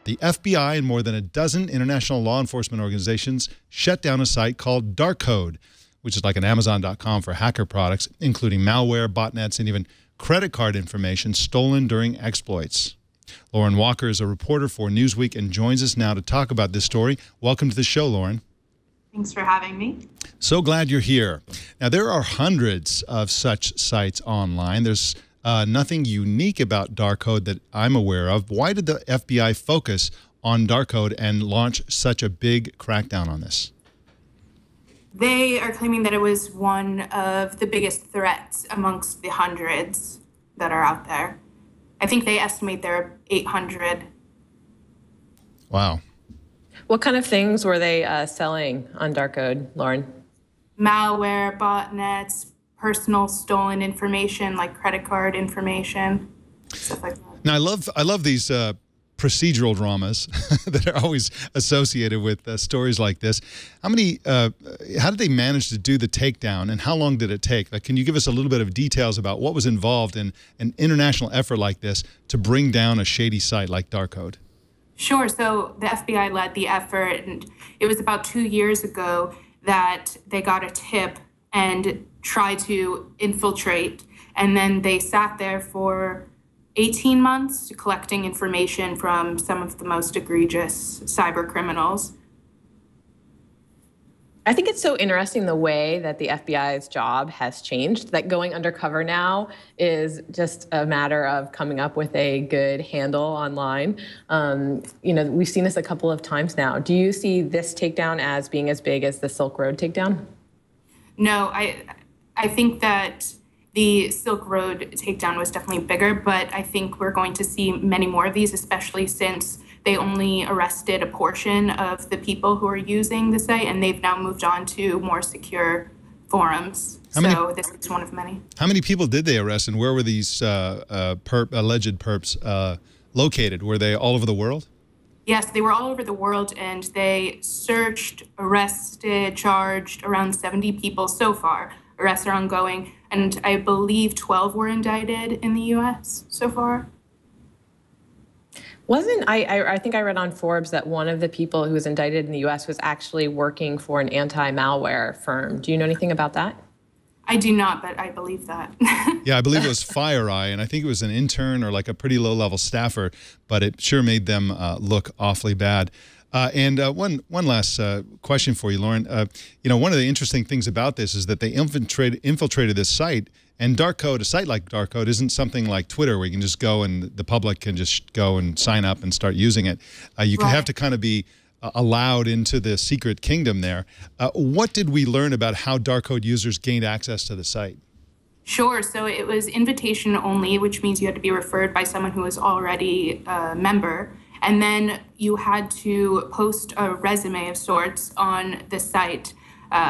The FBI and more than a dozen international law enforcement organizations shut down a site called Darkode, which is like an Amazon.com for hacker products, including malware, botnets, and even credit card information stolen during exploits. Lauren Walker is a reporter for Newsweek and joins us now to talk about this story. Welcome to the show, Lauren. Thanks for having me. So glad you're here. Now, there are hundreds of such sites online. There's nothing unique about Darkode that I'm aware of. Why did the FBI focus on Darkode and launch such a big crackdown on this? They are claiming that it was one of the biggest threats amongst the hundreds that are out there. I think they estimate there are 800. Wow. What kind of things were they selling on Darkode, Lauren? Malware, botnets, personal stolen information like credit card information, stuff like that. Now, I love these procedural dramas that are always associated with stories like this. How did they manage to do the takedown, and how long did it take? Like, can you give us a little bit of details about what was involved in an international effort like this to bring down a shady site like Darkode? Sure. So the FBI led the effort, and it was about 2 years ago that they got a tip and tried to infiltrate. And then they sat there for 18 months collecting information from some of the most egregious cyber criminals. I think it's so interesting the way that the FBI's job has changed, that going undercover now is just a matter of coming up with a good handle online. We've seen this a couple of times now. Do you see this takedown as being as big as the Silk Road takedown? No, I think that the Silk Road takedown was definitely bigger, but I think we're going to see many more of these, especially since they only arrested a portion of the people who are using the site, and they've now moved on to more secure forums. This is one of many. How many people did they arrest, and where were these alleged perps located? Were they all over the world? Yes, they were all over the world, and they searched, arrested, charged around 70 people so far. Arrests are ongoing, and I believe 12 were indicted in the U.S. so far. I think I read on Forbes that one of the people who was indicted in the U.S. was actually working for an anti-malware firm. Do you know anything about that? I do not, but I believe that. Yeah, I believe it was FireEye, and I think it was an intern or like a pretty low-level staffer, but it sure made them look awfully bad. One last question for you, Lauren. One of the interesting things about this is that they infiltrated this site, and Darkode, a site like Darkode, isn't something like Twitter where you can just go and the public can just go and sign up and start using it. You can have to kind of be allowed into the secret kingdom there. What did we learn about how Darkode users gained access to the site? Sure. So it was invitation only, which means you had to be referred by someone who was already a member. And then you had to post a resume of sorts on the site,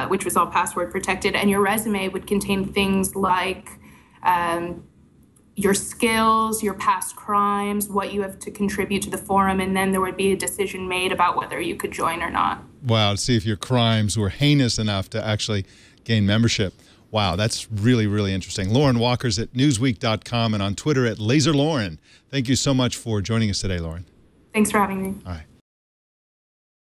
which was all password protected. And your resume would contain things like your skills, your past crimes, what you have to contribute to the forum, and then there would be a decision made about whether you could join or not. Wow, to see if your crimes were heinous enough to actually gain membership. Wow, that's really, really interesting. Lauren Walker's at Newsweek.com and on Twitter at LaserLauren. Thank you so much for joining us today, Lauren. Thanks for having me. All right.